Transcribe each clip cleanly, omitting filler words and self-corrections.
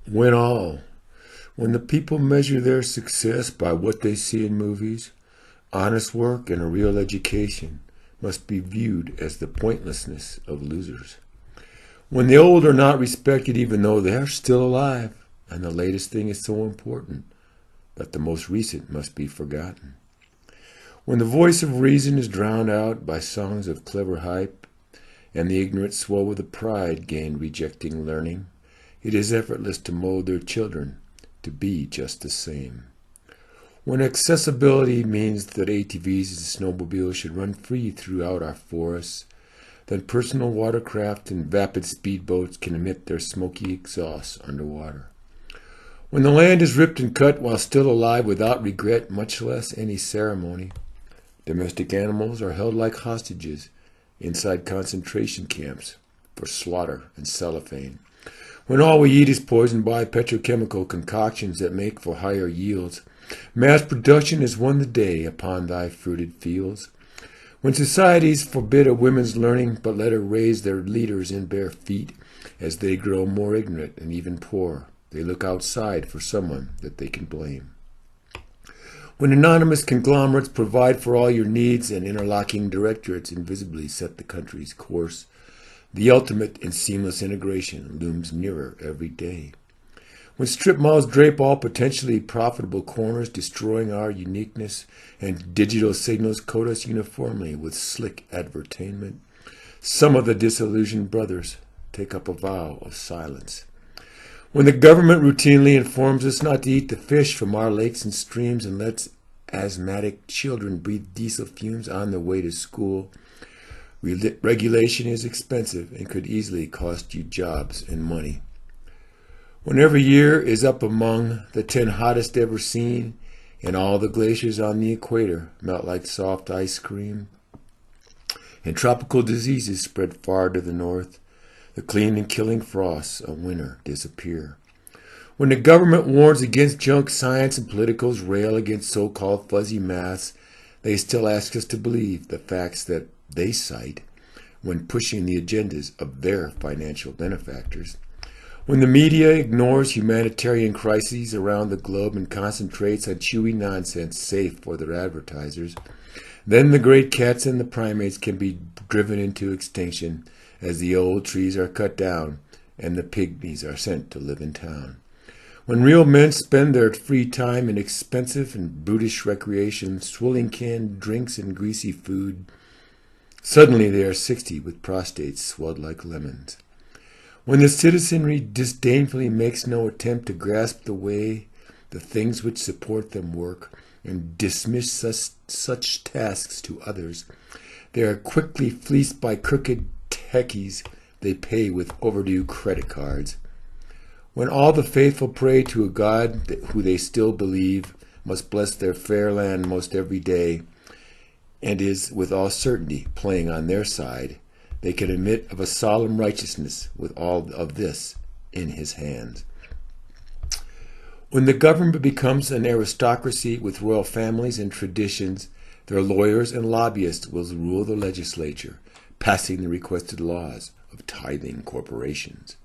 When when the people measure their success by what they see in movies, honest work and a real education must be viewed as the pointlessness of losers. When the old are not respected even though they are still alive, and the latest thing is so important that the most recent must be forgotten. When the voice of reason is drowned out by songs of clever hype, and the ignorant swell with a pride gained rejecting learning, it is effortless to mold their children to be just the same. When accessibility means that ATVs and snowmobiles should run free throughout our forests, then personal watercraft and vapid speedboats can emit their smoky exhausts underwater. When the land is ripped and cut while still alive without regret, much less any ceremony, domestic animals are held like hostages inside concentration camps for slaughter and cellophane. When all we eat is poisoned by petrochemical concoctions that make for higher yields, mass production has won the day upon thy fruited fields. When societies forbid a woman's learning, but let her raise their leaders in bare feet, as they grow more ignorant and even poor, they look outside for someone that they can blame. When anonymous conglomerates provide for all your needs and interlocking directorates invisibly set the country's course, the ultimate in seamless integration looms nearer every day. When strip malls drape all potentially profitable corners, destroying our uniqueness, and digital signals coat us uniformly with slick advertainment, some of the disillusioned brothers take up a vow of silence. When the government routinely informs us not to eat the fish from our lakes and streams and lets asthmatic children breathe diesel fumes on their way to school, regulation is expensive and could easily cost you jobs and money. When every year is up among the 10 hottest ever seen, and all the glaciers on the equator melt like soft ice cream, and tropical diseases spread far to the north, the clean and killing frosts of winter disappear. When the government warns against junk science and politicals rail against so-called fuzzy maths, they still ask us to believe the facts that they cite when pushing the agendas of their financial benefactors. When the media ignores humanitarian crises around the globe and concentrates on chewy nonsense safe for their advertisers, then the great cats and the primates can be driven into extinction as the old trees are cut down and the pygmies are sent to live in town. When real men spend their free time in expensive and brutish recreation, swilling canned drinks and greasy food, suddenly they are 60 with prostates swelled like lemons. When the citizenry disdainfully makes no attempt to grasp the way the things which support them work and dismiss such tasks to others, they are quickly fleeced by crooked techies they pay with overdue credit cards. When all the faithful pray to a God who they still believe must bless their fair land most every day and is with all certainty playing on their side, they can admit of a solemn righteousness with all of this in his hands. When the government becomes an aristocracy with royal families and traditions, their lawyers and lobbyists will rule the legislature, passing the requested laws of tithing corporations.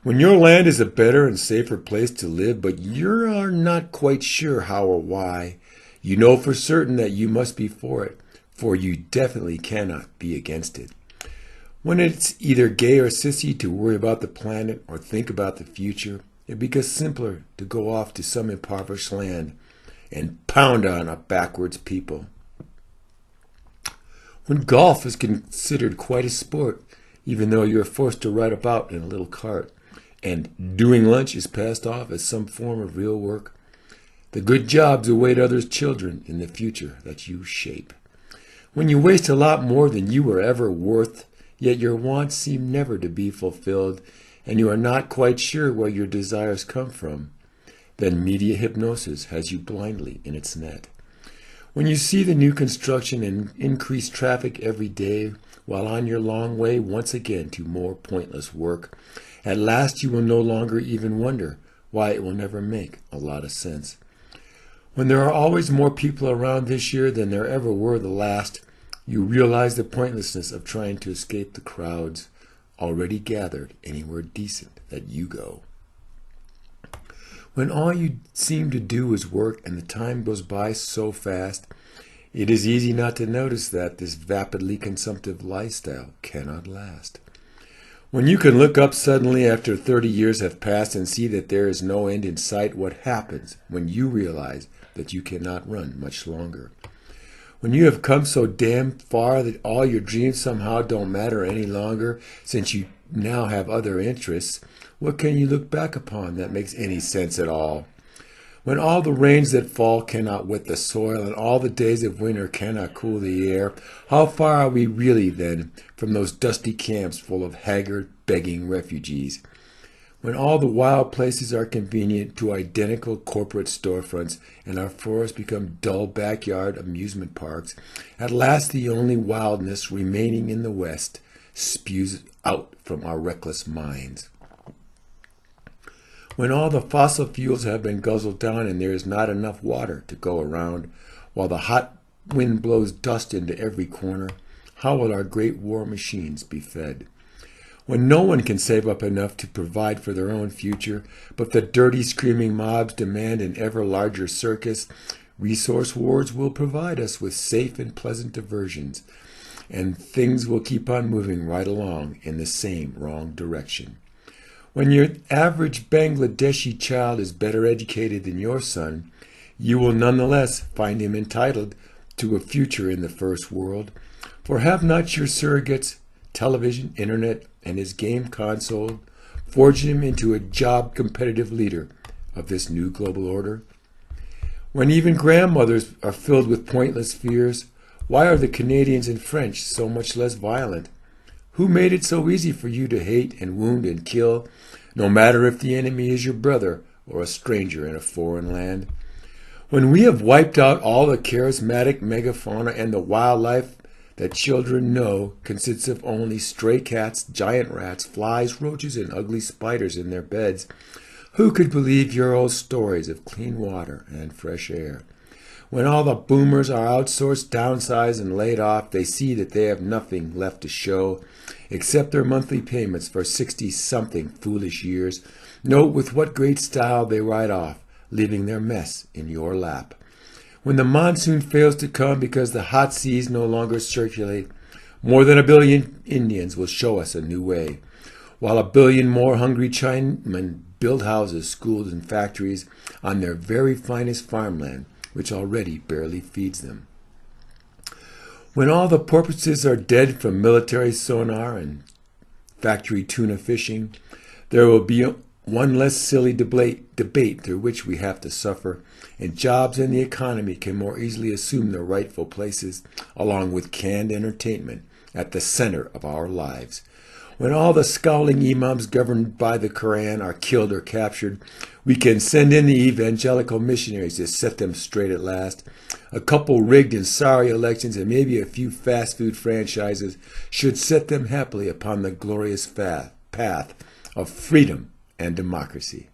When your land is a better and safer place to live, but you are not quite sure how or why, you know for certain that you must be for it, for you definitely cannot be against it. When it's either gay or sissy to worry about the planet or think about the future, it becomes simpler to go off to some impoverished land and pound on a backwards people. When golf is considered quite a sport, even though you're forced to ride about in a little cart, and doing lunch is passed off as some form of real work, the good jobs await others' children in the future that you shape. When you waste a lot more than you were ever worth, yet your wants seem never to be fulfilled, and you are not quite sure where your desires come from, then media hypnosis has you blindly in its net. When you see the new construction and increased traffic every day, while on your long way once again to more pointless work, at last you will no longer even wonder why it will never make a lot of sense. When there are always more people around this year than there ever were the last, you realize the pointlessness of trying to escape the crowds already gathered anywhere decent that you go. When all you seem to do is work and the time goes by so fast, it is easy not to notice that this vapidly consumptive lifestyle cannot last. When you can look up suddenly after 30 years have passed and see that there is no end in sight, what happens when you realize that you cannot run much longer? When you have come so damn far that all your dreams somehow don't matter any longer since you now have other interests, what can you look back upon that makes any sense at all? When all the rains that fall cannot wet the soil and all the days of winter cannot cool the air, how far are we really then from those dusty camps full of haggard, begging refugees? When all the wild places are convenient to identical corporate storefronts and our forests become dull backyard amusement parks, at last the only wildness remaining in the West spews out from our reckless minds. When all the fossil fuels have been guzzled down and there is not enough water to go around, while the hot wind blows dust into every corner, how will our great war machines be fed? When no one can save up enough to provide for their own future, but the dirty, screaming mobs demand an ever larger circus, resource wars will provide us with safe and pleasant diversions, and things will keep on moving right along in the same wrong direction. When your average Bangladeshi child is better educated than your son, you will nonetheless find him entitled to a future in the first world. For have not your surrogates, television, internet, and his game console forged him into a job competitive leader of this new global order? When even grandmothers are filled with pointless fears, why are the Canadians and French so much less violent? Who made it so easy for you to hate and wound and kill, no matter if the enemy is your brother or a stranger in a foreign land? When we have wiped out all the charismatic megafauna and the wildlife that children know consists of only stray cats, giant rats, flies, roaches, and ugly spiders in their beds, who could believe your old stories of clean water and fresh air? When all the boomers are outsourced, downsized, and laid off, they see that they have nothing left to show except their monthly payments for 60-something foolish years. Note with what great style they ride off, leaving their mess in your lap. When the monsoon fails to come because the hot seas no longer circulate, more than 1 billion Indians will show us a new way, while 1 billion more hungry Chinamen build houses, schools, and factories on their very finest farmland, which already barely feeds them. When all the porpoises are dead from military sonar and factory tuna fishing, there will be one less silly debate through which we have to suffer, and jobs and the economy can more easily assume their rightful places, along with canned entertainment, at the center of our lives. When all the scowling imams governed by the Quran are killed or captured, we can send in the evangelical missionaries to set them straight at last. A couple rigged and sorry elections and maybe a few fast food franchises should set them happily upon the glorious path of freedom and democracy.